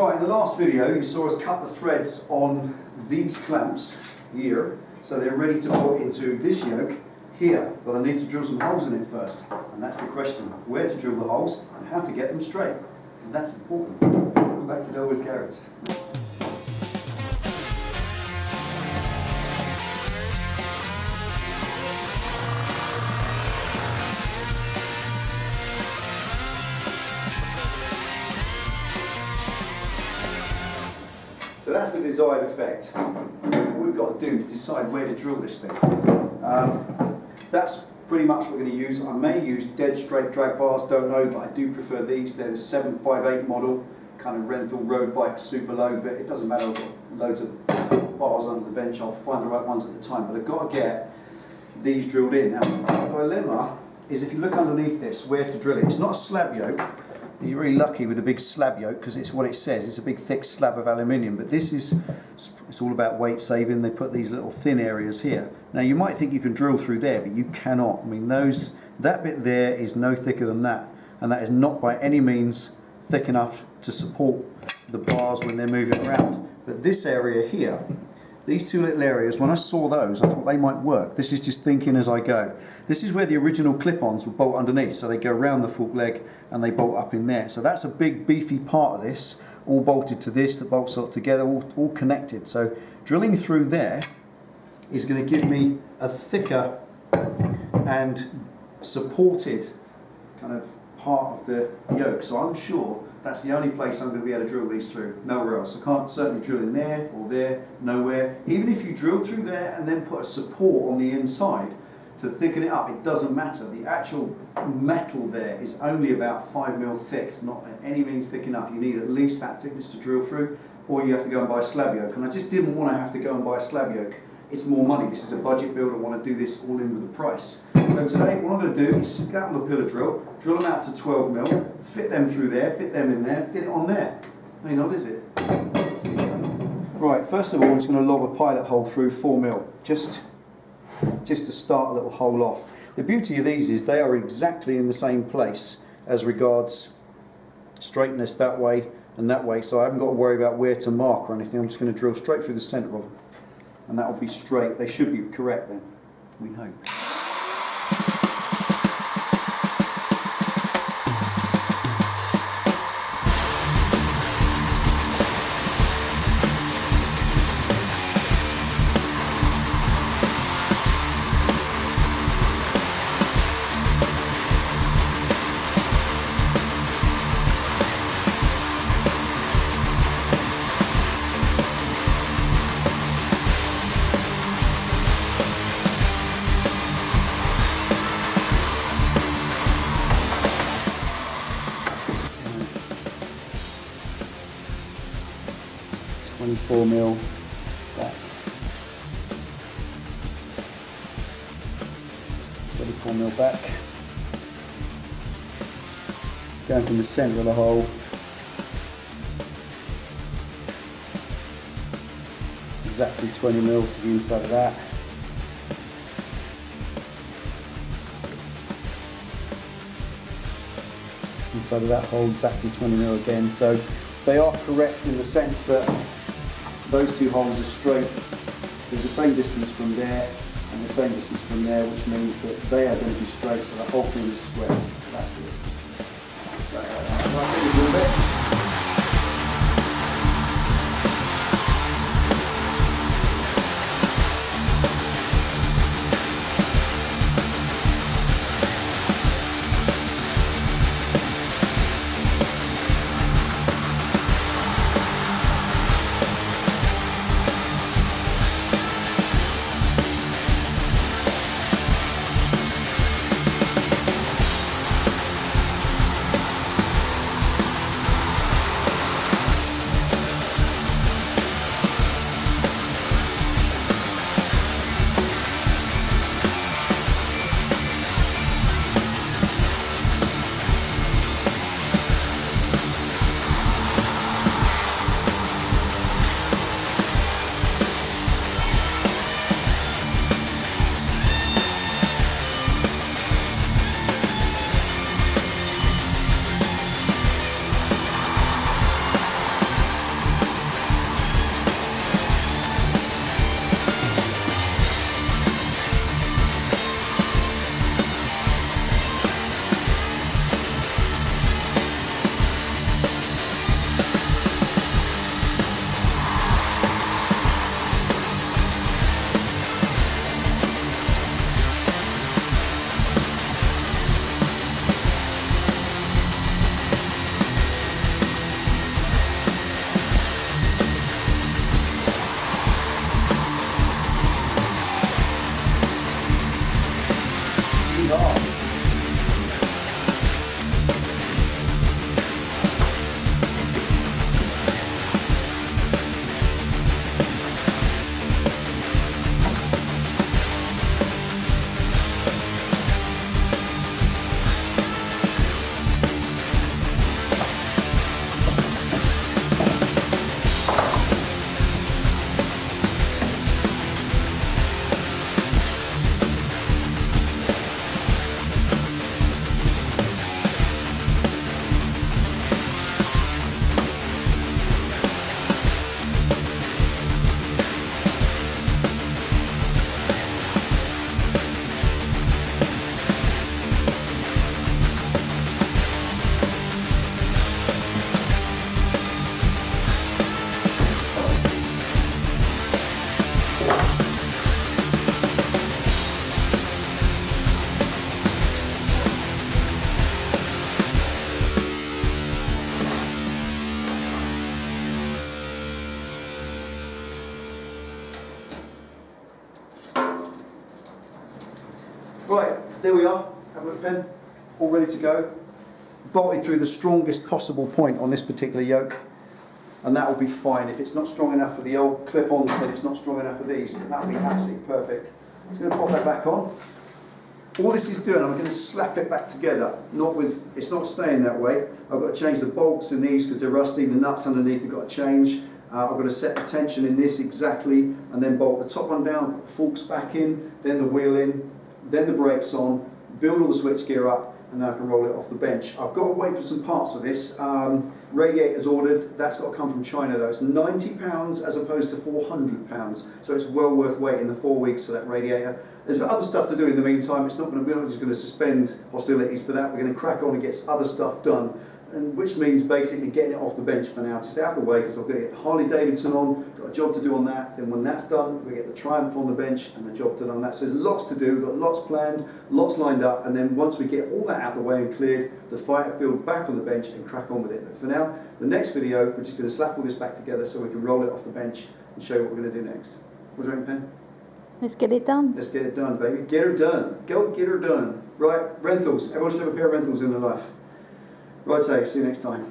Right, in the last video you saw us cut the threads on these clamps here, so they're ready to put into this yoke here, but I need to drill some holes in it first. And that's the question, where to drill the holes and how to get them straight, because that's important. Welcome back to Delboy's Garage. So that's the desired effect. What we've got to do is decide where to drill this thing. That's pretty much what we're going to use. I may use dead straight drag bars, don't know, but I do prefer these. They're the 758 model, kind of Renthal road bike, super low, but it doesn't matter. I've got loads of bars under the bench. I'll find the right ones at the time, but I've got to get these drilled in. Now, the dilemma is if you look underneath this, where to drill it. It's not a slab yoke. You're really lucky with a big slab yoke because it's what it says. It's a big thick slab of aluminium, but this is, it's all about weight saving. They put these little thin areas here. Now you might think you can drill through there, but you cannot. I mean, that bit there is no thicker than that, and that is not by any means thick enough to support the bars when they're moving around. But this area here, these two little areas, when I saw those, I thought they might work. This is just thinking as I go. This is where the original clip-ons would bolt underneath, so they go around the fork leg and they bolt up in there. So that's a big beefy part of this, all bolted to this, that bolts up together, all connected. So drilling through there is going to give me a thicker and supported kind of part of the yoke. So I'm sure that's the only place I'm going to be able to drill these through, nowhere else. I can't certainly drill in there or there, nowhere. Even if you drill through there and then put a support on the inside to thicken it up, it doesn't matter. The actual metal there is only about 5mm thick. It's not by any means thick enough. You need at least that thickness to drill through, or you have to go and buy a slab yoke. And I just didn't want to have to go and buy a slab yoke. It's more money. This is a budget build. I want to do this all in with the price. So today what I'm going to do is sit down on the pillar drill them out to 12mm, fit them through there, fit them in there, get it on there. Ain't odd, is it? Right, first of all I'm just going to lob a pilot hole through 4mm, just to start a little hole off. The beauty of these is they are exactly in the same place as regards straightness that way and that way, so I haven't got to worry about where to mark or anything. I'm just going to drill straight through the centre of them, and that will be straight. They should be correct then, we hope. $24mm back, 24mm back, going from the centre of the hole, exactly 20mm to the inside of that. Inside of that hole, exactly 20mm again. So they are correct in the sense that those two holes are straight. They're the same distance from there and the same distance from there, which means that they are going to be straight, so the whole thing is square. So that's good. Right, Right, there we are. Have a look, pen. All ready to go. Bolted through the strongest possible point on this particular yoke, and that will be fine. If it's not strong enough for the old clip-ons, but it's not strong enough for these, that will be absolutely perfect. I'm just going to pop that back on. All this is doing, I'm going to slap it back together. It's not staying that way. I've got to change the bolts in these because they're rusty. The nuts underneath have got to change. I've got to set the tension in this exactly, and then bolt the top one down, put the forks back in, then the wheel in, then the brakes on, build all the switch gear up, and then I can roll it off the bench. I've got to wait for some parts of this. Radiator's ordered. That's got to come from China though. It's £90 as opposed to £400, so it's well worth waiting the 4 weeks for that radiator. There's other stuff to do in the meantime. We're not just going to suspend hostilities for that. We're going to crack on and get other stuff done, and which means basically getting it off the bench for now, just out of the way, because I've got to get Harley Davidson on, got a job to do on that. Then when that's done, we get the Triumph on the bench and the job done on that. So there's lots to do, we've got lots planned, lots lined up, and then once we get all that out of the way and cleared, the Fighter build back on the bench and crack on with it. But for now, the next video, we're just going to slap all this back together so we can roll it off the bench and show you what we're going to do next. What do you reckon, Pen? Let's get it done. Let's get it done, baby. Get her done. Go get her done. Right, renthals. Everyone should have a pair of renthals in their life. Right, safe. See you next time.